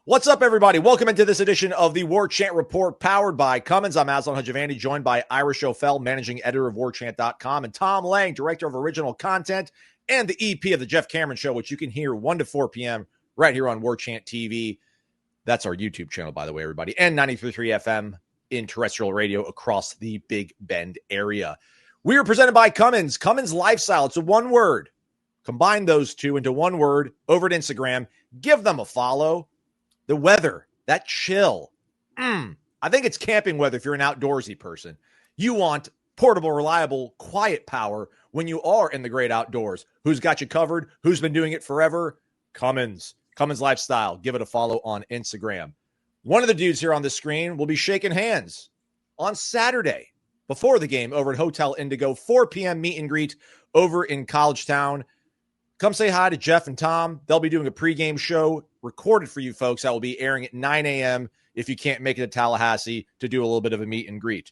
What's up, everybody? Welcome into this edition of the Warchant Report, powered by Cummins. I'm Aslan Hajavandi, joined by Ira Schofel, managing editor of Warchant.com, and Tom Lang, director of original content and the EP of the Jeff Cameron Show, which you can hear 1 to 4 p.m. right here on Warchant TV. That's our YouTube channel, by the way, everybody, and 93.3 FM in terrestrial radio across the Big Bend area. We are presented by Cummins. Cummins Lifestyle. It's a one word. Combine those two into one word over at Instagram. Give them a follow. The weather, that chill. I think it's camping weather if you're an outdoorsy person. You want portable, reliable, quiet power when you are in the great outdoors. Who's got you covered? Who's been doing it forever? Cummins. Cummins Lifestyle. Give it a follow on Instagram. One of the dudes here on the screen will be shaking hands on Saturday before the game over at Hotel Indigo, 4 p.m. meet and greet over in College Town. Come say hi to Jeff and Tom. They'll be doing a pregame show recorded for you folks that will be airing at 9 a.m. if you can't make it to Tallahassee to do a little bit of a meet and greet.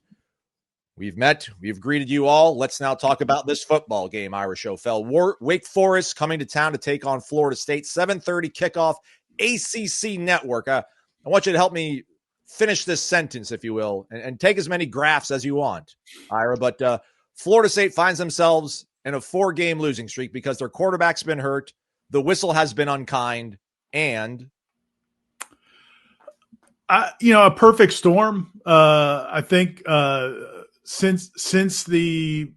We've met. We've greeted you all. Let's now talk about this football game, Ira Schofel. Wake Forest coming to town to take on Florida State. 7:30 kickoff, ACC Network. I want you to help me finish this sentence, if you will, and take as many graphs as you want, Ira. But Florida State finds themselves in a 4-game losing streak because their quarterback's been hurt, the whistle has been unkind, and a perfect storm. I think since the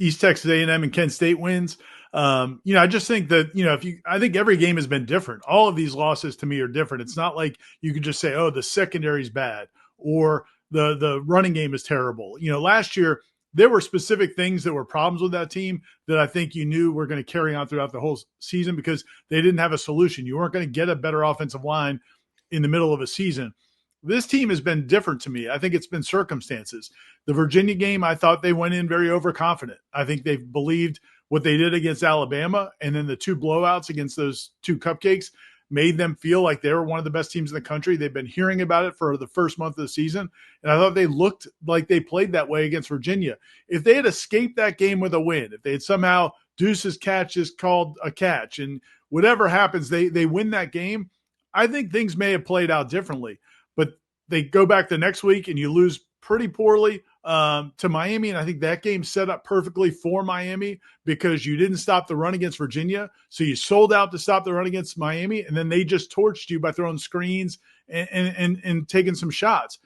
East Texas A&M and Kent State wins, I just think that I think every game has been different. All of these losses to me are different. It's not like you could just say, oh, the secondary's bad or the running game is terrible. Last year there were specific things that were problems with that team that I think you knew were going to carry on throughout the whole season because they didn't have a solution. You weren't going to get a better offensive line in the middle of a season. This team has been different to me. I think it's been circumstances. The Virginia game, I thought they went in very overconfident. I think they believed what they did against Alabama, and then the 2 blowouts against those 2 cupcakes made them feel like they were one of the best teams in the country. They've been hearing about it for the first month of the season, and I thought they looked like they played that way against Virginia. If they had escaped that game with a win, if they had somehow Deuce's catch is called a catch, and whatever happens, they win that game, I think things may have played out differently. But they go back the next week and you lose pretty poorly to Miami, and I think that game set up perfectly for Miami because you didn't stop the run against Virginia, so you sold out to stop the run against Miami, and then they just torched you by throwing screens and taking some shots.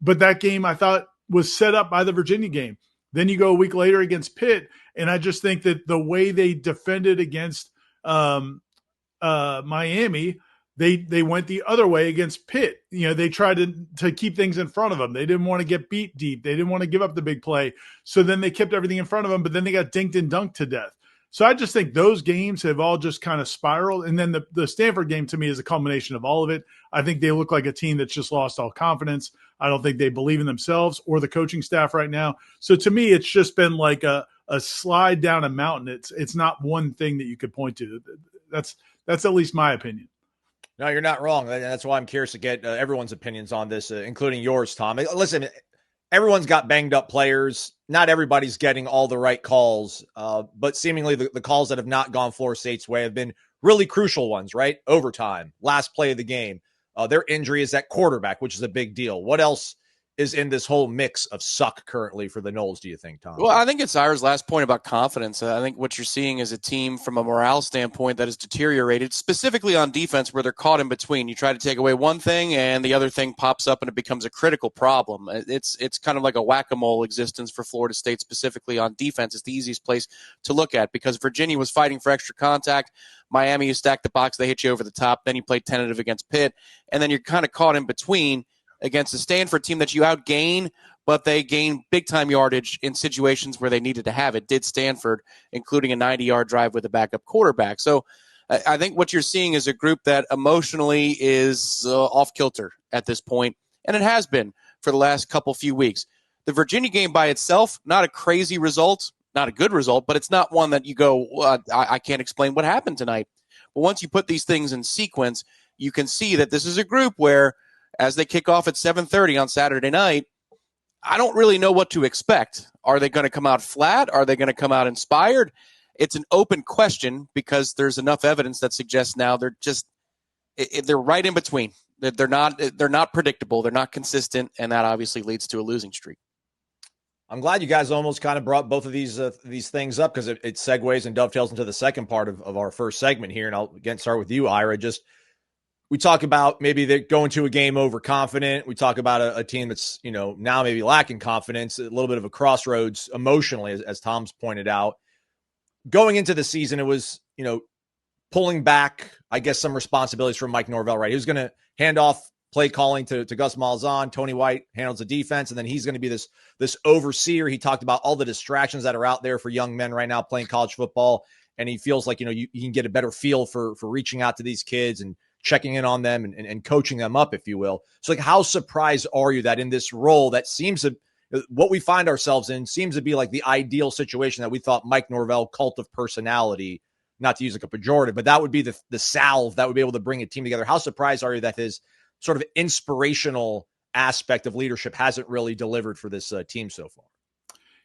But that game I thought was set up by the Virginia game. Then you go a week later against Pitt, and I just think that the way they defended against Miami, They went the other way against Pitt. They tried to keep things in front of them. They didn't want to get beat deep. They didn't want to give up the big play. So then they kept everything in front of them, but then they got dinked and dunked to death. So I just think those games have all just kind of spiraled. And then the Stanford game to me is a culmination of all of it. I think they look like a team that's just lost all confidence. I don't think they believe in themselves or the coaching staff right now. So to me, it's just been like a slide down a mountain. It's not one thing that you could point to. That's at least my opinion. No, you're not wrong. That's why I'm curious to get everyone's opinions on this, including yours, Tom. Listen, everyone's got banged up players. Not everybody's getting all the right calls, but seemingly the calls that have not gone Florida State's way have been really crucial ones, right? Overtime, last play of the game. Their injury is at quarterback, which is a big deal. What else is in this whole mix of suck currently for the Noles, do you think, Tom? Well, I think it's Ira's last point about confidence. I think what you're seeing is a team from a morale standpoint that has deteriorated, specifically on defense where they're caught in between. You try to take away one thing and the other thing pops up and it becomes a critical problem. It's kind of like a whack-a-mole existence for Florida State, specifically on defense. It's the easiest place to look at because Virginia was fighting for extra contact. Miami, you stack the box, they hit you over the top. Then you play tentative against Pitt. And then you're kind of caught in between against a Stanford team that you outgain, but they gain big-time yardage in situations where they needed to have it. Did Stanford, including a 90-yard drive with a backup quarterback. So I think what you're seeing is a group that emotionally is off-kilter at this point, and it has been for the last few weeks. The Virginia game by itself, not a crazy result, not a good result, but it's not one that you go, I can't explain what happened tonight. But once you put these things in sequence, you can see that this is a group where, as they kick off at 7:30 on Saturday night, I don't really know what to expect. Are they going to come out flat? Are they going to come out inspired? It's an open question because there's enough evidence that suggests now they're right in between. They're not predictable. They're not consistent, and that obviously leads to a losing streak. I'm glad you guys almost kind of brought both of these things up, because it segues and dovetails into the second part of our first segment here. And I'll again start with you, Ira. Just, we talk about maybe they're going to a game overconfident. We talk about a team that's, now maybe lacking confidence, a little bit of a crossroads emotionally, as Tom's pointed out. Going into the season, it was, pulling back, I guess, some responsibilities from Mike Norvell, right? He was going to hand off play calling to Gus Malzahn. Tony White handles the defense, and then he's going to be this overseer. He talked about all the distractions that are out there for young men right now playing college football, and he feels like, you can get a better feel for reaching out to these kids and checking in on them and coaching them up, if you will. So, like, how surprised are you that in this role that seems to, what we find ourselves in seems to be like the ideal situation that we thought Mike Norvell, cult of personality, not to use like a pejorative, but that would be the salve that would be able to bring a team together. How surprised are you that his sort of inspirational aspect of leadership hasn't really delivered for this team so far?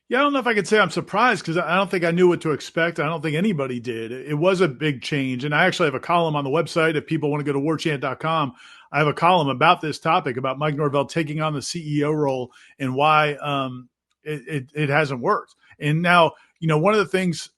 Yeah, I don't know if I could say I'm surprised, because I don't think I knew what to expect. I don't think anybody did. It was a big change. And I actually have a column on the website. If people want to go to warchant.com, I have a column about this topic, about Mike Norvell taking on the CEO role and why it hasn't worked. And now, one of the things,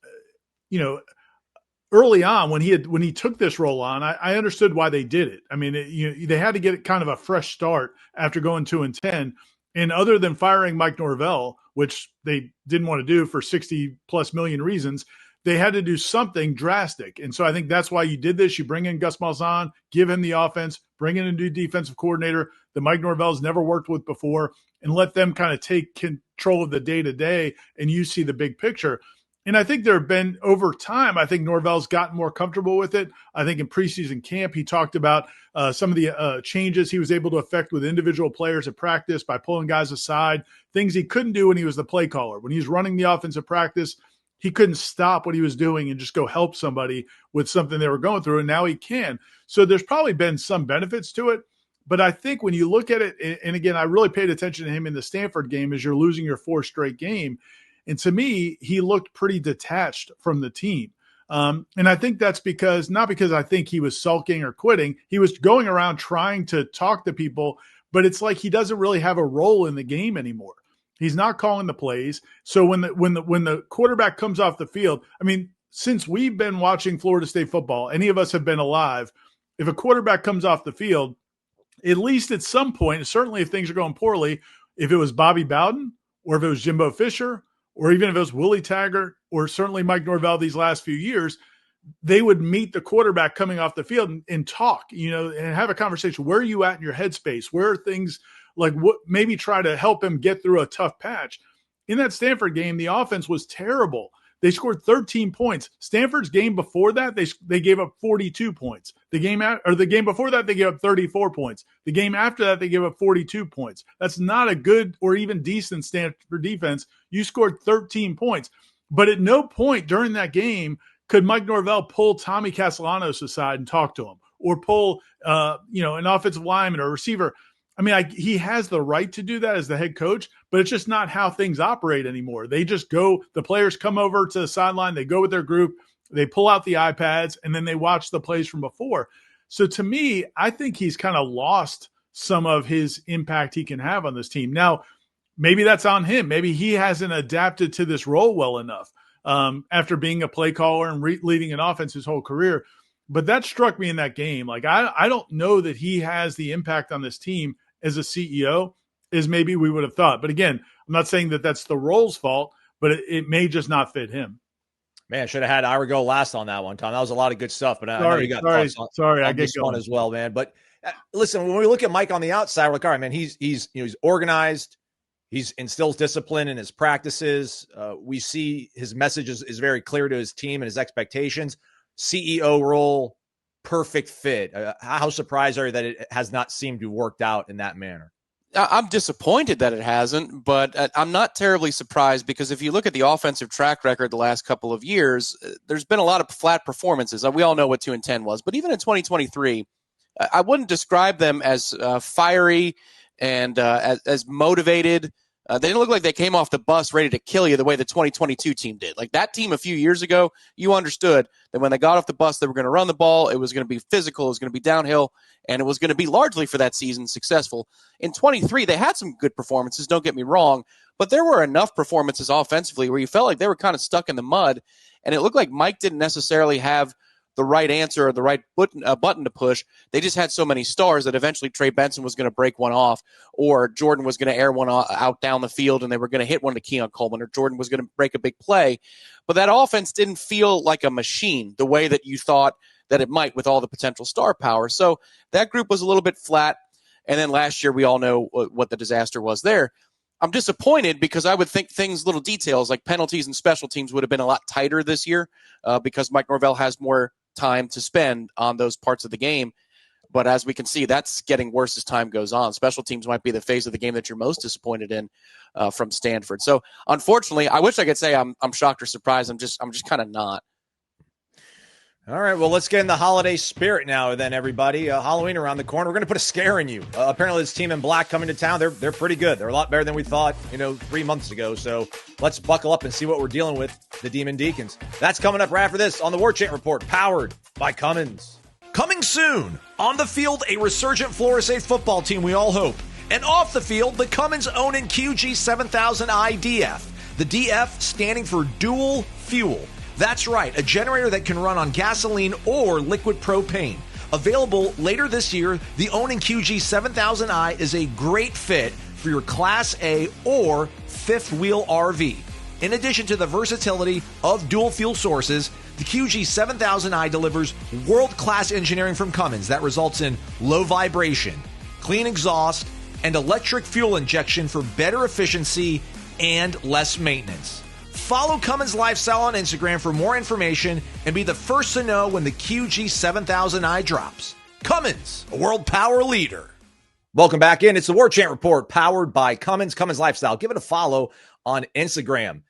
early on when he took this role on, I understood why they did it. I mean, they had to get kind of a fresh start after going 2-10. And other than firing Mike Norvell, which they didn't want to do for 60 plus million reasons, they had to do something drastic. And so I think that's why you did this. You bring in Gus Malzahn, give him the offense, bring in a new defensive coordinator that Mike Norvell's never worked with before, and let them kind of take control of the day-to-day, and you see the big picture. And I think there have been, over time, I think Norvell's gotten more comfortable with it. I think in preseason camp, he talked about some of the changes he was able to affect with individual players at practice by pulling guys aside, things he couldn't do when he was the play caller. When he was running the offensive practice, he couldn't stop what he was doing and just go help somebody with something they were going through, and now he can. So there's probably been some benefits to it. But I think when you look at it, and again, I really paid attention to him in the Stanford game as you're losing your fourth straight game. And to me, he looked pretty detached from the team. And I think that's not because I think he was sulking or quitting. He was going around trying to talk to people, but it's like he doesn't really have a role in the game anymore. He's not calling the plays. So when the quarterback comes off the field, I mean, since we've been watching Florida State football, any of us have been alive, if a quarterback comes off the field, at least at some point, certainly if things are going poorly, if it was Bobby Bowden or if it was Jimbo Fisher, or even if it was Willie Taggart or certainly Mike Norvell these last few years, they would meet the quarterback coming off the field and talk, and have a conversation. Where are you at in your headspace? Where are things like what? Maybe try to help him get through a tough patch. In that Stanford game, the offense was terrible. They scored 13 points. Stanford's game before that, they gave up 42 points. The game before that, they gave up 34 points. The game after that, they gave up 42 points. That's not a good or even decent Stanford defense. You scored 13 points. But at no point during that game could Mike Norvell pull Tommy Castellanos aside and talk to him, or pull an offensive lineman or a receiver. I mean, he has the right to do that as the head coach, but it's just not how things operate anymore. They just go, the players come over to the sideline, they go with their group, they pull out the iPads, and then they watch the plays from before. So to me, I think he's kind of lost some of his impact he can have on this team. Now, maybe that's on him. Maybe he hasn't adapted to this role well enough after being a play caller and leading an offense his whole career. But that struck me in that game. Like, I don't know that he has the impact on this team as a CEO as maybe we would have thought. But again, I'm not saying that that's the role's fault, but it may just not fit him. Man, should have had Ira go last on that one, Tom. That was a lot of good stuff. But I know you got thoughts on I get this one as well, man. But listen, when we look at Mike on the outside, we're like, all right, man, he's organized. He's instills discipline in his practices. We see his message is very clear to his team and his expectations. CEO role, perfect fit. How surprised are you that it has not seemed to have worked out in that manner? I'm disappointed that it hasn't, but I'm not terribly surprised, because if you look at the offensive track record the last couple of years, there's been a lot of flat performances. We all know what 2-10 was, but even in 2023, I wouldn't describe them as fiery and as motivated They didn't look like they came off the bus ready to kill you the way the 2022 team did. Like that team a few years ago, you understood that when they got off the bus, they were going to run the ball. It was going to be physical. It was going to be downhill. And it was going to be largely for that season successful. In 23, they had some good performances, don't get me wrong, but there were enough performances offensively where you felt like they were kind of stuck in the mud. And it looked like Mike didn't necessarily have the right answer or the right button to push. They just had so many stars that eventually Trey Benson was going to break one off, or Jordan was going to air one out down the field and they were going to hit one to Keon Coleman, or Jordan was going to break a big play. But that offense didn't feel like a machine the way that you thought that it might with all the potential star power. So that group was a little bit flat. And then last year, we all know what the disaster was there. I'm disappointed because I would think little details like penalties and special teams would have been a lot tighter this year because Mike Norvell has more time to spend on those parts of the game. But as we can see, that's getting worse as time goes on. Special teams might be the phase of the game that you're most disappointed in from Stanford. So unfortunately, I wish I could say I'm shocked or surprised. I'm just kind of not. All right, well, let's get in the holiday spirit now then, everybody. Halloween around the corner. We're going to put a scare in you. Apparently, this team in black coming to town, they're pretty good. They're a lot better than we thought, 3 months ago. So let's buckle up and see what we're dealing with, the Demon Deacons. That's coming up right after this on the Warchant Report, powered by Cummins. Coming soon, on the field, a resurgent Florida football team, we all hope. And off the field, the Cummins own and QG 7000i DF. The DF standing for dual fuel. That's right, a generator that can run on gasoline or liquid propane. Available later this year, the Onan QG 7000i is a great fit for your Class A or fifth wheel RV. In addition to the versatility of dual fuel sources, the QG 7000i delivers world-class engineering from Cummins that results in low vibration, clean exhaust, and electric fuel injection for better efficiency and less maintenance. Follow Cummins Lifestyle on Instagram for more information and be the first to know when the QG 7000i drops. Cummins, a world power leader. Welcome back in. It's the Warchant Report, powered by Cummins Lifestyle. Give it a follow on Instagram.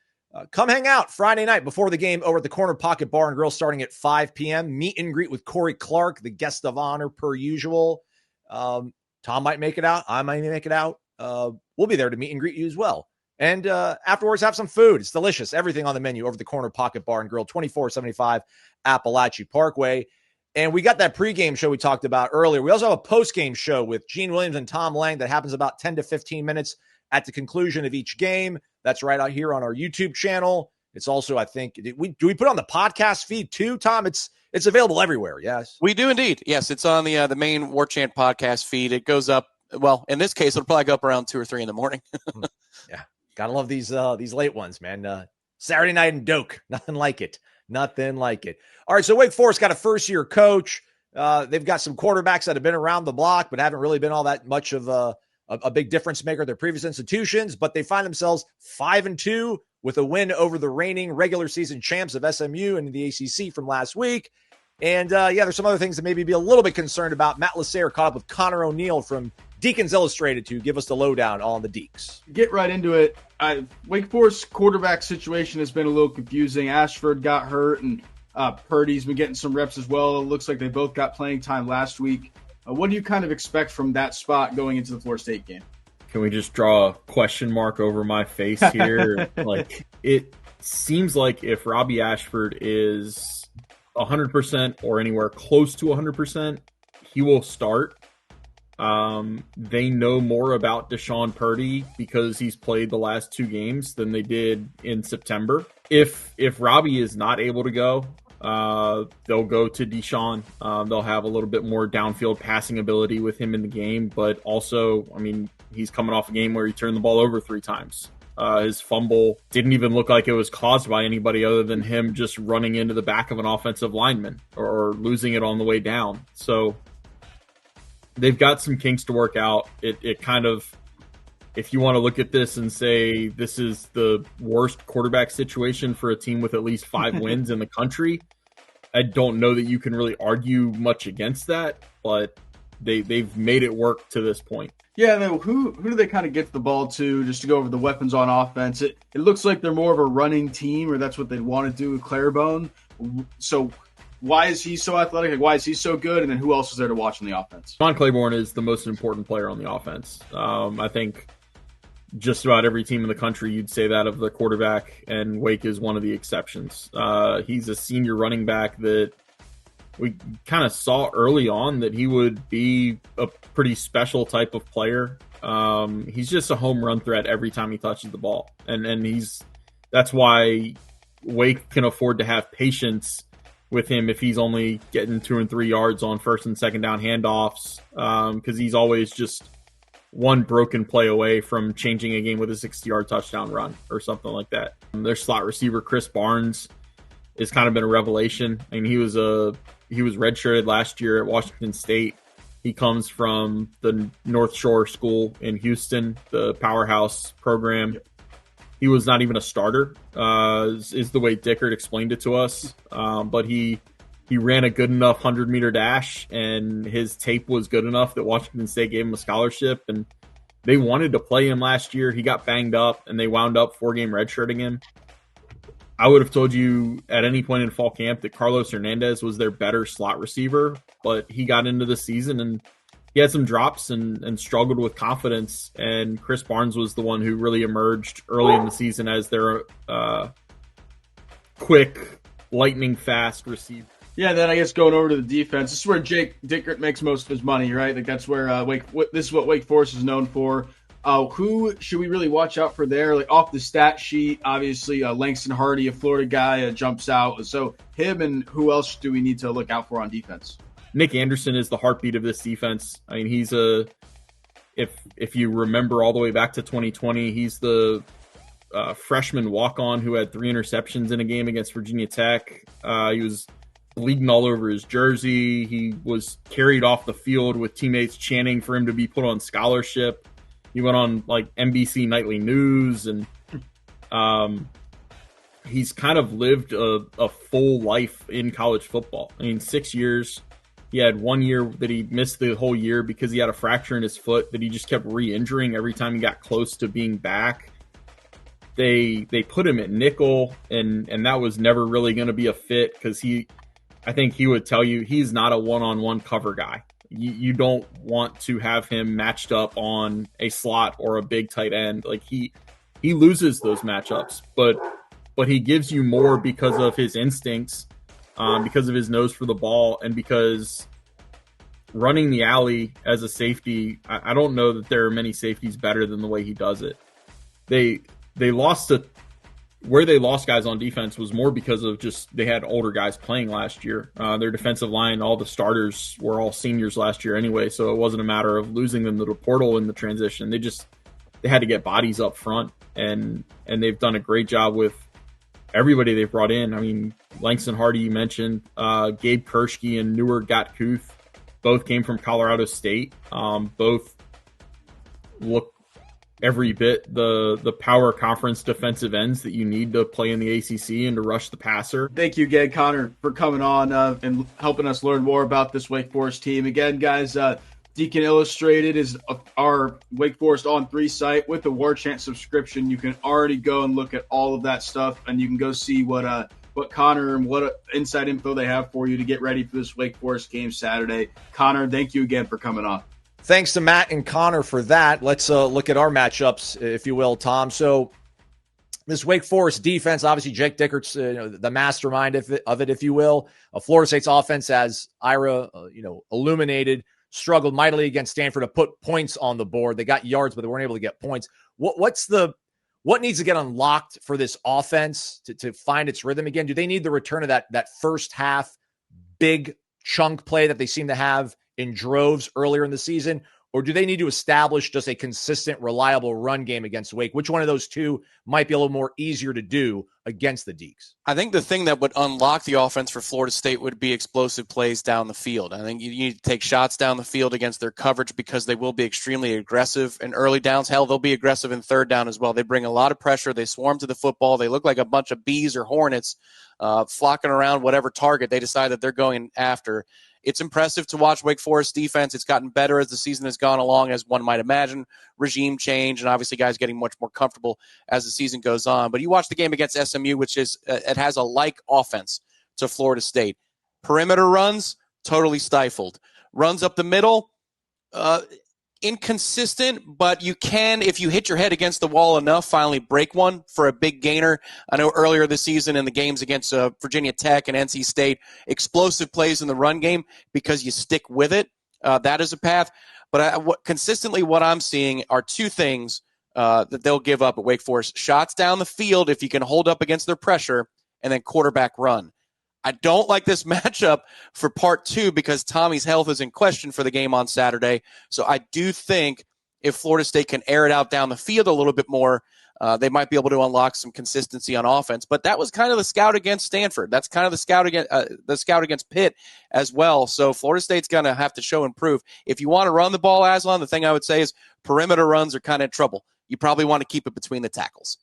Come hang out Friday night before the game over at the Corner Pocket Bar and Grill starting at 5 p.m. Meet and greet with Corey Clark, the guest of honor per usual. Tom might make it out. I might make it out. We'll be there to meet and greet you as well. And afterwards, have some food. It's delicious. Everything on the menu over the Corner Pocket Bar and Grill, 2475 Appalachia Parkway. And we got that pregame show we talked about earlier. We also have a postgame show with Gene Williams and Tom Lang that happens about 10 to 15 minutes at the conclusion of each game. That's right out here on our YouTube channel. It's also, I think, do we put on the podcast feed too, Tom? It's available everywhere, yes? We do indeed. Yes, it's on the main Warchant podcast feed. It goes up, well, in this case, it'll probably go up around 2 or 3 in the morning. Yeah. Gotta love these late ones, man. Saturday night in Doak. Nothing like it. Nothing like it. All right, so Wake Forest got a first-year coach. They've got some quarterbacks that have been around the block but haven't really been all that much of a big difference maker at their previous institutions, but they find themselves 5-2 with a win over the reigning regular season champs of SMU and the ACC from last week. And, there's some other things to maybe be a little bit concerned about. Matt LaSerre caught up with Connor O'Neill from Deacons Illustrated to give us the lowdown on the Deeks. Get right into it. Wake Forest quarterback situation has been a little confusing. Ashford got hurt, and Purdy's been getting some reps as well. It looks like they both got playing time last week. What do you kind of expect from that spot going into the Florida State game? Can we just draw a question mark over my face here? It seems like if Robbie Ashford is 100% or anywhere close to 100%, he will start. They know more about Deshaun Purdy because he's played the last 2 games than they did in September. If Robbie is not able to go, they'll go to Deshaun. They'll have a little bit more downfield passing ability with him in the game, but also, he's coming off a game where he turned the ball over 3 times. His fumble didn't even look like it was caused by anybody other than him just running into the back of an offensive lineman or losing it on the way down. So they've got some kinks to work out. It kind of, if you want to look at this and say this is the worst quarterback situation for a team with at least 5 wins in the country, I don't know that you can really argue much against that, but they've made it work to this point. Yeah, then who do they kind of get the ball to just to go over the weapons on offense? It looks like they're more of a running team, or that's what they'd want to do with Clairbone. So why is he so athletic? Like, why is he so good? And then who else is there to watch on the offense? John Claiborne is the most important player on the offense. I think just about every team in the country, you'd say that of the quarterback, and Wake is one of the exceptions. He's a senior running back that we kind of saw early on that he would be a pretty special type of player. He's just a home run threat every time he touches the ball. And that's why Wake can afford to have patience with him if he's only getting 2 and 3 yards on first and second down handoffs, because he's always just one broken play away from changing a game with a 60-yard touchdown run or something like that. Their slot receiver, Chris Barnes, has kind of been a revelation. I mean, he was redshirted last year at Washington State. He comes from the North Shore School in Houston, the powerhouse program. Yep. He was not even a starter, is the way Dickert explained it to us. But he ran a good enough 100-meter dash, and his tape was good enough that Washington State gave him a scholarship. And they wanted to play him last year. He got banged up, and they wound up 4-game redshirting him. I would have told you at any point in fall camp that Carlos Hernandez was their better slot receiver, but he got into the season and he had some drops and struggled with confidence. And Chris Barnes was the one who really emerged early in the season as their quick, lightning fast receiver. Yeah, then I guess going over to the defense, this is where Jake Dickert makes most of his money, right? Like that's where this is what Wake Forest is known for. Who should we really watch out for there? Like off the stat sheet, obviously Langston Hardy, a Florida guy, jumps out. So him, and who else do we need to look out for on defense? Nick Anderson is the heartbeat of this defense. I mean, he's if you remember all the way back to 2020, he's the freshman walk-on who had 3 interceptions in a game against Virginia Tech. He was bleeding all over his jersey. He was carried off the field with teammates chanting for him to be put on scholarship. He went on like NBC Nightly News, and he's kind of lived a full life in college football. I mean, 6 years. He had 1 year that he missed the whole year because he had a fracture in his foot that he just kept re-injuring every time he got close to being back. They put him at nickel, and that was never really going to be a fit because I think he would tell you he's not a one-on-one cover guy. You don't want to have him matched up on a slot or a big tight end. Like he loses those matchups, but he gives you more because of his instincts, because of his nose for the ball, and because running the alley as a safety, I don't know that there are many safeties better than the way he does it. They lost where they lost guys on defense was more because of just they had older guys playing last year. Their defensive line, all the starters were all seniors last year anyway, so it wasn't a matter of losing them to the portal in the transition. They had to get bodies up front, and they've done a great job with everybody they've brought in. I mean, Langston Hardy, you mentioned, Gabe Kershke and Newer Gatkuth, both came from Colorado State. Both look every bit the power conference defensive ends that you need to play in the ACC and to rush the passer. Thank you again, Connor, for coming on and helping us learn more about this Wake Forest team. Again, guys, Deacon Illustrated is our Wake Forest On 3 site. With the Warchant subscription, you can already go and look at all of that stuff, and you can go see what Connor and what inside info they have for you to get ready for this Wake Forest game Saturday. Connor, thank you again for coming on. Thanks to Matt and Connor for that. Let's look at our matchups, if you will, Tom. So this Wake Forest defense, obviously Jake Dickert's the mastermind of it, if you will. Florida State's offense, as Ira illuminated, struggled mightily against Stanford to put points on the board. They got yards, but they weren't able to get points. What needs to get unlocked for this offense to find its rhythm again? Do they need the return of that first half big chunk play that they seem to have in droves earlier in the season, or do they need to establish just a consistent, reliable run game against Wake? Which one of those two might be a little more easier to do against the Deacs? I think the thing that would unlock the offense for Florida State would be explosive plays down the field. I think you need to take shots down the field against their coverage because they will be extremely aggressive in early downs. Hell, they'll be aggressive in third down as well. They bring a lot of pressure. They swarm to the football. They look like a bunch of bees or hornets flocking around whatever target they decide that they're going after. It's impressive to watch Wake Forest defense. It's gotten better as the season has gone along, as one might imagine. Regime change, and obviously guys getting much more comfortable as the season goes on. But you watch the game against SMU, which is it has a like offense to Florida State. Perimeter runs, totally stifled. Runs up the middle, inconsistent, but you can, if you hit your head against the wall enough, finally break one for a big gainer. I know earlier this season in the games against Virginia Tech and NC State, explosive plays in the run game because you stick with it. That is a path. But consistently what I'm seeing are two things that they'll give up at Wake Forest. Shots down the field if you can hold up against their pressure, and then quarterback run. I don't like this matchup for part 2 because Tommy's health is in question for the game on Saturday. So I do think if Florida State can air it out down the field a little bit more, they might be able to unlock some consistency on offense. But that was kind of the scout against Stanford. That's kind of the scout against Pitt as well. So Florida State's going to have to show and prove. If you want to run the ball, Aslan, the thing I would say is perimeter runs are kind of in trouble. You probably want to keep it between the tackles.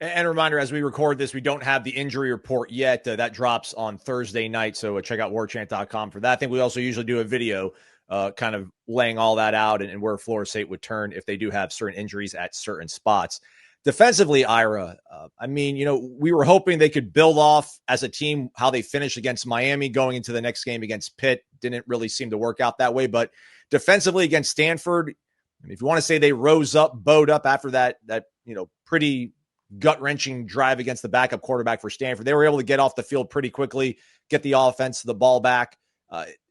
And a reminder, as we record this, we don't have the injury report yet. That drops on Thursday night, so check out warchant.com for that. I think we also usually do a video kind of laying all that out and where Florida State would turn if they do have certain injuries at certain spots. Defensively, Ira, we were hoping they could build off as a team how they finished against Miami going into the next game against Pitt. Didn't really seem to work out that way. But defensively against Stanford, if you want to say they rose up, bowed up after that pretty gut-wrenching drive against the backup quarterback for Stanford. They were able to get off the field pretty quickly, get the offense, the ball back.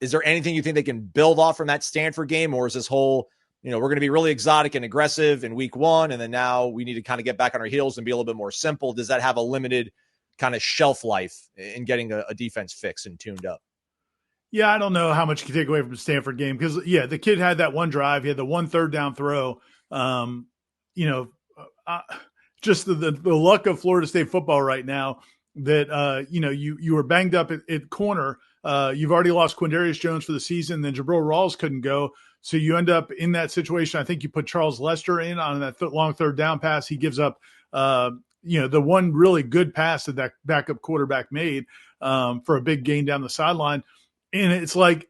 Is there anything you think they can build off from that Stanford game, or is this whole, we're going to be really exotic and aggressive in week 1, and then now we need to kind of get back on our heels and be a little bit more simple? Does that have a limited kind of shelf life in getting a defense fixed and tuned up? Yeah, I don't know how much you can take away from the Stanford game because, the kid had that one drive. He had the 1 third down throw. Just the luck of Florida State football right now that, you were banged up at corner. You've already lost Quindarius Jones for the season. Then Jabril Rawls couldn't go. So you end up in that situation. I think you put Charles Lester in on that long third down pass. He gives up, the one really good pass that backup quarterback made for a big gain down the sideline. And it's like,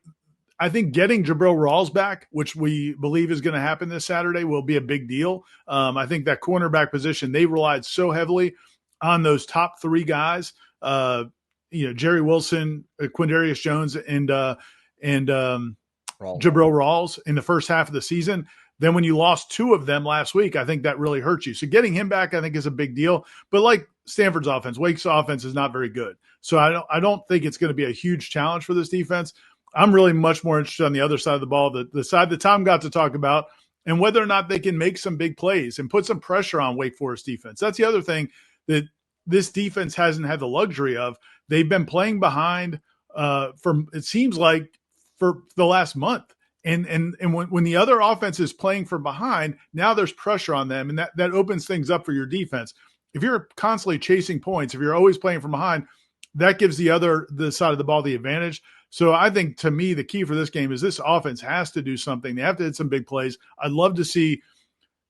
I think getting Jabril Rawls back, which we believe is going to happen this Saturday, will be a big deal. I think that cornerback position, they relied so heavily on those top 3 guys, Jerry Wilson, Quindarius Jones, and Jabril Rawls in the first half of the season. Then when you lost 2 of them last week, I think that really hurt you. So getting him back, I think, is a big deal. But like Stanford's offense, Wake's offense is not very good. So I don't think it's going to be a huge challenge for this defense. I'm really much more interested on the other side of the ball, the side that Tom got to talk about, and whether or not they can make some big plays and put some pressure on Wake Forest defense. That's the other thing that this defense hasn't had the luxury of. They've been playing behind it seems like for the last month. And when the other offense is playing from behind, now there's pressure on them, and that opens things up for your defense. If you're constantly chasing points, if you're always playing from behind, that gives the side of the ball the advantage. So I think, to me, the key for this game is this offense has to do something. They have to hit some big plays. I'd love to see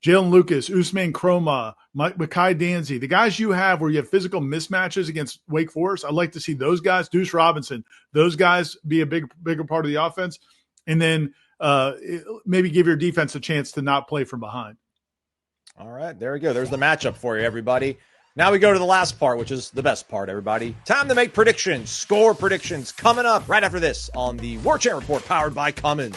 Jalen Lucas, Usman Kroma, Mekhi Danzy, the guys you have where you have physical mismatches against Wake Forest. I'd like to see those guys, Deuce Robinson, those guys be a bigger part of the offense. And then maybe give your defense a chance to not play from behind. All right, there we go. There's the matchup for you, everybody. Now we go to the last part, which is the best part, everybody. Time to make predictions, score predictions, coming up right after this on the Warchant Report, powered by Cummins.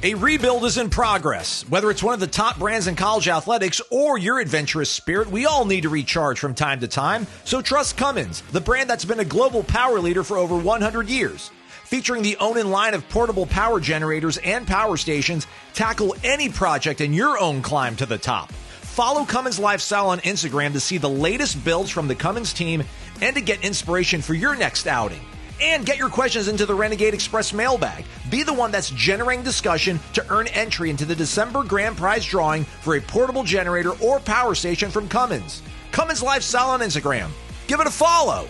A rebuild is in progress. Whether it's one of the top brands in college athletics or your adventurous spirit, we all need to recharge from time to time. So trust Cummins, the brand that's been a global power leader for over 100 years. Featuring the Onan line of portable power generators and power stations, tackle any project in your own climb to the top. Follow Cummins Lifestyle on Instagram to see the latest builds from the Cummins team and to get inspiration for your next outing. And get your questions into the Renegade Express mailbag. Be the one that's generating discussion to earn entry into the December grand prize drawing for a portable generator or power station from Cummins. Cummins Lifestyle on Instagram. Give it a follow.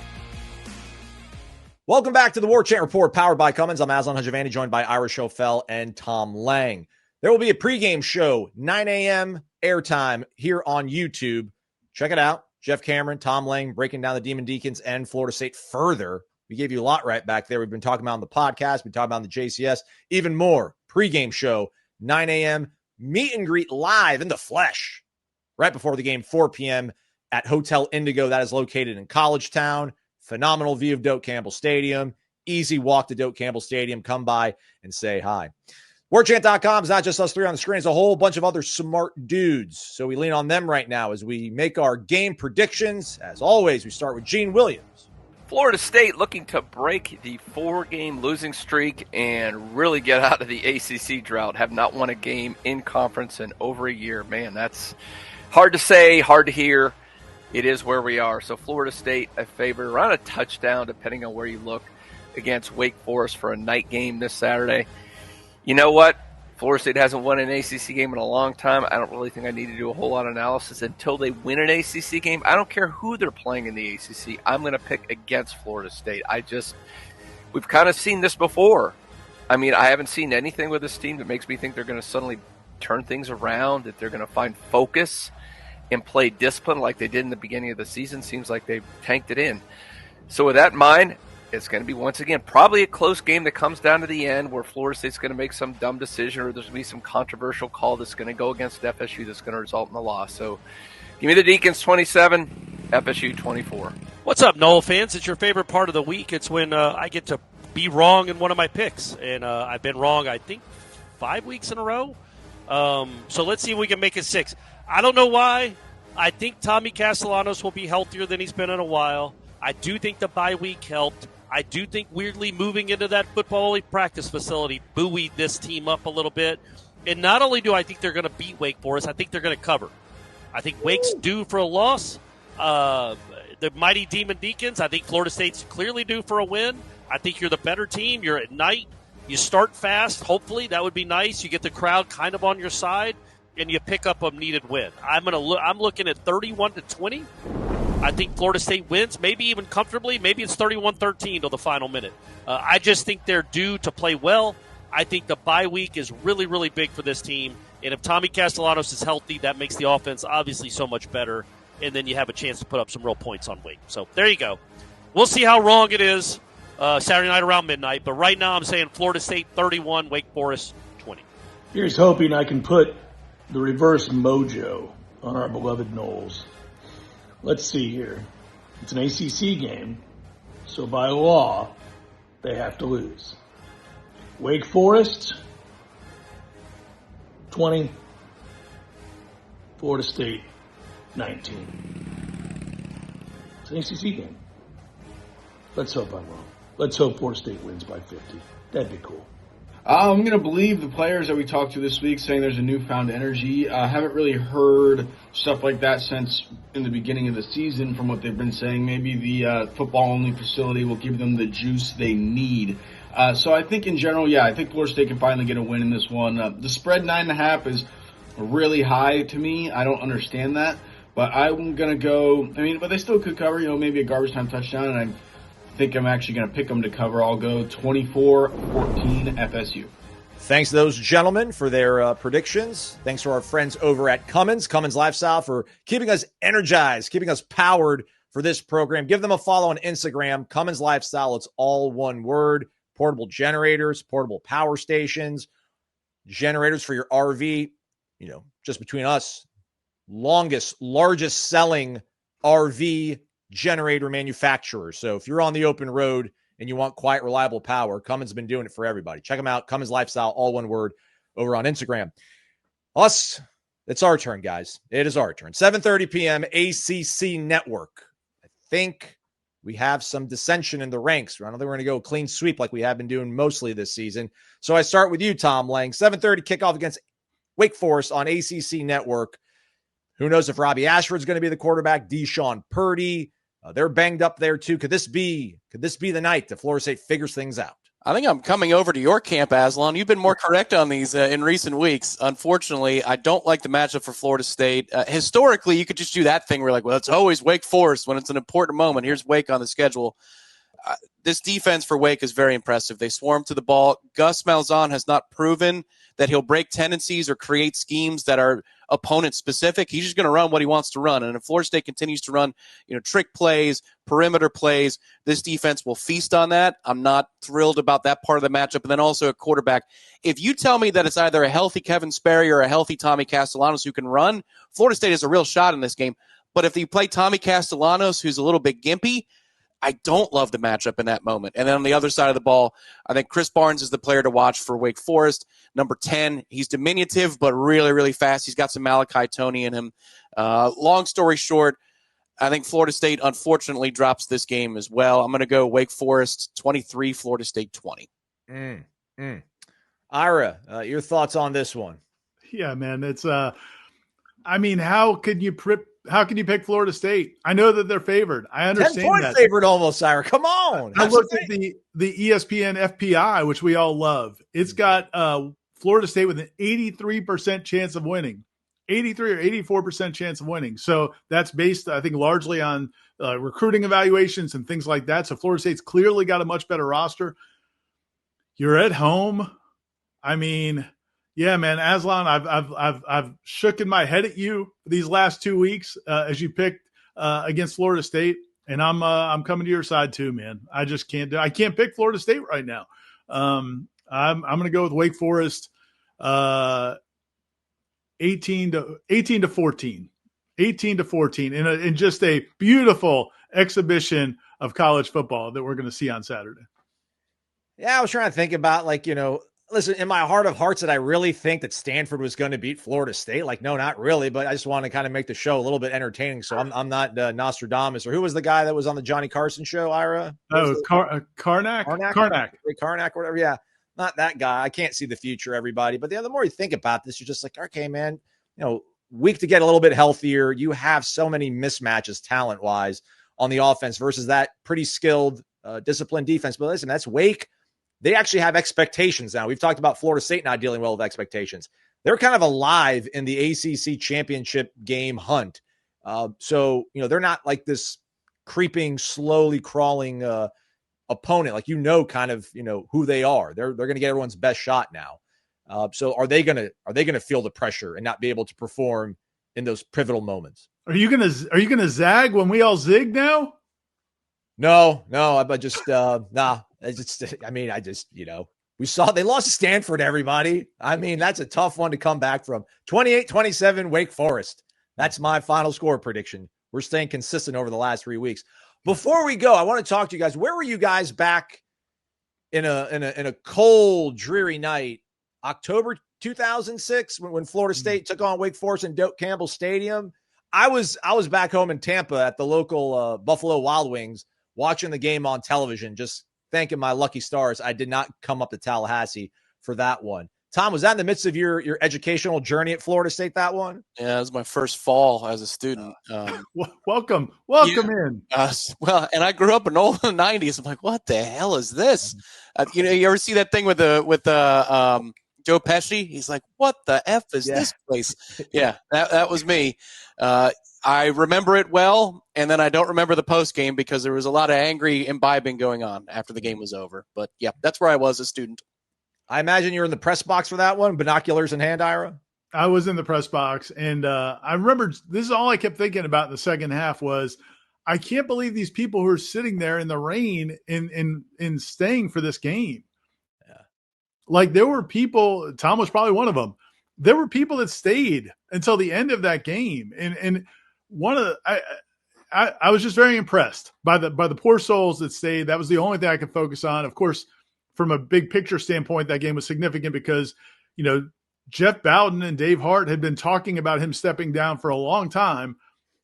Welcome back to the Warchant Report, powered by Cummins. I'm Aslan Hajavani, joined by Ira Schofel and Tom Lang. There will be a pregame show, 9 a.m. airtime here on YouTube. Check it out. Jeff Cameron, Tom Lang, breaking down the Demon Deacons and Florida State further. We gave you a lot right back there. We've been talking about on the podcast. We've been talking about on the JCS. Even more. Pregame show, 9 a.m. Meet and greet live in the flesh right before the game, 4 p.m. at Hotel Indigo. That is located in College Town. Phenomenal view of Doak Campbell Stadium. Easy walk to Doak Campbell Stadium. Come by and say hi. Warchant.com is not just us three on the screen. It's a whole bunch of other smart dudes. So we lean on them right now as we make our game predictions. As always, we start with Gene Williams. Florida State looking to break the 4-game losing streak and really get out of the ACC drought. Have not won a game in conference in over a year. Man, that's hard to say, hard to hear. It is where we are. So Florida State, a favorite, around a touchdown, depending on where you look, against Wake Forest for a night game this Saturday. You know what? Florida State hasn't won an ACC game in a long time. I don't really think I need to do a whole lot of analysis until they win an ACC game. I don't care who they're playing in the ACC. I'm going to pick against Florida State. We've kind of seen this before. I mean, I haven't seen anything with this team that makes me think they're going to suddenly turn things around, that they're going to find focus and play discipline like they did in the beginning of the season. Seems like they've tanked it in. So with that in mind, it's going to be, once again, probably a close game that comes down to the end where Florida State's going to make some dumb decision or there's going to be some controversial call that's going to go against FSU that's going to result in a loss. So give me the Deacons 27, FSU 24. What's up, Nole fans? It's your favorite part of the week. It's when I get to be wrong in one of my picks. And I've been wrong, I think, 5 weeks in a row. So let's see if we can make it 6. I don't know why. I think Tommy Castellanos will be healthier than he's been in a while. I do think the bye week helped. I do think weirdly moving into that football practice facility buoyed this team up a little bit. And not only do I think they're going to beat Wake Forest, I think they're going to cover. I think Wake's due for a loss. The mighty Demon Deacons, I think Florida State's clearly due for a win. I think you're the better team. You're at night. You start fast. Hopefully, that would be nice. You get the crowd kind of on your side, and you pick up a needed win. I'm looking at 31-20. I think Florida State wins, maybe even comfortably. Maybe it's 31-13 till the final minute. I just think they're due to play well. I think the bye week is really, really big for this team. And if Tommy Castellanos is healthy, that makes the offense obviously so much better. And then you have a chance to put up some real points on Wake. So there you go. We'll see how wrong it is Saturday night around midnight. But right now I'm saying Florida State 31, Wake Forest 20. Here's hoping I can put the reverse mojo on our beloved Noles. Let's see here. It's an ACC game, so by law, they have to lose. Wake Forest, 20. Florida State, 19. It's an ACC game. Let's hope I'm wrong. Let's hope Florida State wins by 50. That'd be cool. I'm going to believe the players that we talked to this week saying there's a newfound energy. I haven't really heard stuff like that since in the beginning of the season from what they've been saying. Maybe the football-only facility will give them the juice they need. So I think in general, I think Florida State can finally get a win in this one. The spread 9.5 is really high to me. I don't understand that. But I'm going to go, but they still could cover, maybe a garbage time touchdown, and I think I'm actually going to pick them to cover. I'll go 24-14 FSU. Thanks to those gentlemen for their predictions. Thanks to our friends over at Cummins Lifestyle, for keeping us energized, keeping us powered for this program. Give them a follow on Instagram, Cummins Lifestyle. It's all one word. Portable generators, portable power stations, generators for your RV. Just between us, largest selling RV generator manufacturer. So if you're on the open road and you want quiet, reliable power, Cummins has been doing it for everybody. Check them out. Cummins Lifestyle, all one word, over on Instagram. Us, it's our turn, guys. It is our turn. 7:30 p.m. ACC Network. I think we have some dissension in the ranks. I don't think we're going to go clean sweep like we have been doing mostly this season. So I start with you, Tom Lang. 7:30 kickoff against Wake Forest on ACC Network. Who knows if Robbie Ashford's going to be the quarterback? Deshaun Purdy. They're banged up there too. Could this be the night that Florida State figures things out? I think I'm coming over to your camp, Aslan. You've been more correct on these in recent weeks. Unfortunately, I don't like the matchup for Florida State. Historically, you could just do that thing where like, well, it's always Wake Forest when it's an important moment. Here's Wake on the schedule. This defense for Wake is very impressive. They swarm to the ball. Gus Malzahn has not proven that he'll break tendencies or create schemes that are opponent-specific. He's just going to run what he wants to run. And if Florida State continues to run, trick plays, perimeter plays, this defense will feast on that. I'm not thrilled about that part of the matchup. And then also a quarterback. If you tell me that it's either a healthy Kevin Sperry or a healthy Tommy Castellanos who can run, Florida State has a real shot in this game. But if you play Tommy Castellanos, who's a little bit gimpy, I don't love the matchup in that moment. And then on the other side of the ball, I think Chris Barnes is the player to watch for Wake Forest. Number 10, he's diminutive but really, really fast. He's got some Malachi Toney in him. Long story short, I think Florida State, unfortunately, drops this game as well. I'm going to go Wake Forest 23, Florida State 20. Ira, your thoughts on this one? Yeah, man. It's I mean, how can you pick Florida State? I know that they're favored. I understand 10-point that. favorite almost, Ira. Come on. I looked at the ESPN FPI, which we all love. It's got Florida State with an 83% chance of winning. 83 or 84% chance of winning. So that's based, I think, largely on recruiting evaluations and things like that. So Florida State's clearly got a much better roster. You're at home. I mean, yeah, man, Aslan, I've shooken my head at you these last 2 weeks as you picked against Florida State, and I'm coming to your side too, man. I just can't I can't pick Florida State right now. I'm going to go with Wake Forest, 18 to 14, in just a beautiful exhibition of college football that we're going to see on Saturday. Yeah, I was trying to think about, listen, in my heart of hearts, did I really think that Stanford was going to beat Florida State? No, not really, but I just want to kind of make the show a little bit entertaining. So I'm not Nostradamus, or who was the guy that was on the Johnny Carson show, Ira? Karnak, whatever. Yeah, not that guy. I can't see the future, everybody. But the more you think about this, you're just like, okay, man, week to get a little bit healthier. You have so many mismatches talent-wise on the offense versus that pretty skilled, disciplined defense. But listen, that's Wake. They actually have expectations now. We've talked about Florida State not dealing well with expectations. They're kind of alive in the ACC championship game hunt. So, they're not like this creeping, slowly crawling opponent. Kind of, who they are. They're going to get everyone's best shot now. So are they going to feel the pressure and not be able to perform in those pivotal moments? Are you going to zag when we all zig now? No, but just nah. We saw they lost to Stanford, everybody. I mean, that's a tough one to come back from. 28-27 Wake Forest. That's my final score prediction. We're staying consistent over the last 3 weeks. Before we go, I want to talk to you guys. Where were you guys back in a cold, dreary night, October 2006, when Florida State took on Wake Forest in Doak Campbell Stadium? I was back home in Tampa at the local Buffalo Wild Wings, watching the game on television, just thanking my lucky stars I did not come up to Tallahassee for that one. Tom, was that in the midst of your educational journey at Florida State, that one? Yeah, it was my first fall as a student. Welcome in. Well, and I grew up in the 90s. I'm like, what the hell is this? You ever see that thing with Joe Pesci? He's like, what the F is this place? Yeah, that was me. I remember it well, and then I don't remember the post game because there was a lot of angry imbibing going on after the game was over. But yeah, that's where I was a student. I imagine you were in the press box for that one, binoculars in hand, Ira? I was in the press box, and I remember this is all I kept thinking about in the second half was, I can't believe these people who are sitting there in the rain in staying for this game. Yeah. There were people, Tom was probably one of them. There were people that stayed until the end of that game. And one of the, I was just very impressed by the poor souls that stayed. That was the only thing I could focus on. Of course, from a big picture standpoint, that game was significant because, Jeff Bowden and Dave Hart had been talking about him stepping down for a long time.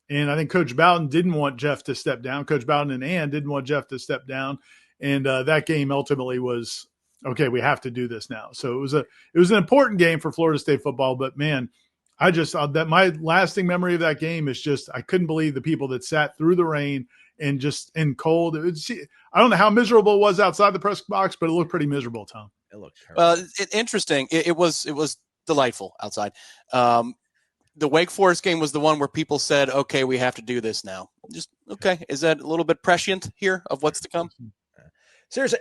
And I think Coach Bowden didn't want Jeff to step down. Coach Bowden and Ann didn't want Jeff to step down. And that game ultimately was, okay, we have to do this now. So it was an important game for Florida State football, but man, I just that my lasting memory of that game is just, I couldn't believe the people that sat through the rain and just in cold. I don't know how miserable it was outside the press box, but it looked pretty miserable, Tom. It looked terrible. Interesting. It was delightful outside. The Wake Forest game was the one where people said, okay, we have to do this now. Just, okay. Is that a little bit prescient here of what's to come? Seriously,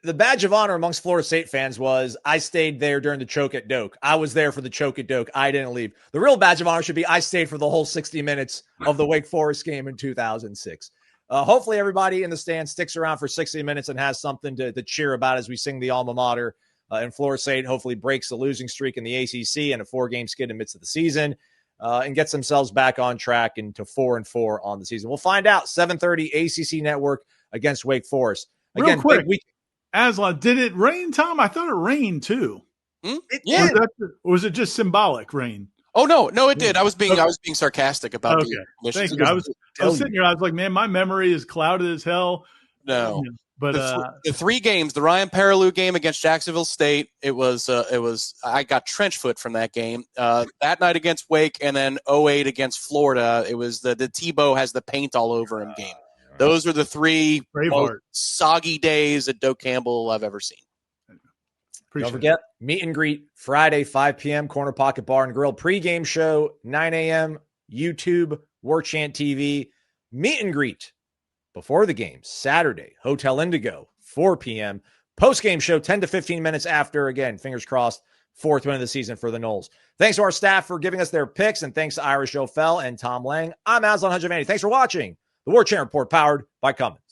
the badge of honor amongst Florida State fans was, I stayed there during the choke at Doak. I was there for the choke at Doak. I didn't leave. The real badge of honor should be, I stayed for the whole 60 minutes of the Wake Forest game in 2006. Hopefully everybody in the stands sticks around for 60 minutes and has something to cheer about as we sing the alma mater. And Florida State hopefully breaks the losing streak in the ACC and a 4-game skid in the midst of the season and gets themselves back on track into 4-4 on the season. We'll find out. 7:30 ACC Network. against Wake Forest. Real Again, quick, big week. Aslan, did it rain, Tom? I thought it rained too. Yeah. Or was it just symbolic rain? Oh no, it did. I was being sarcastic about the conditions. Thank you. I was sitting here. I was like, man, my memory is clouded as hell. No, but the 3 games, the Ryan Perilou game against Jacksonville State, it was I got trench foot from that game. That night against Wake, and then 2008 against Florida, it was the Tebow has the paint all over him game. Those are the 3 most soggy days at Doak Campbell I've ever seen. Don't forget, meet and greet Friday, 5 p.m., Corner Pocket Bar and Grill. Pre-game show, 9 a.m., YouTube, Warchant TV. Meet and greet before the game, Saturday, Hotel Indigo, 4 p.m. Post-game show, 10 to 15 minutes after. Again, fingers crossed, 4th win of the season for the Noles. Thanks to our staff for giving us their picks, and thanks to Irish O'Fell and Tom Lang. I'm Aslan Hajavani. Thanks for watching the Warchant Report, powered by Cummins.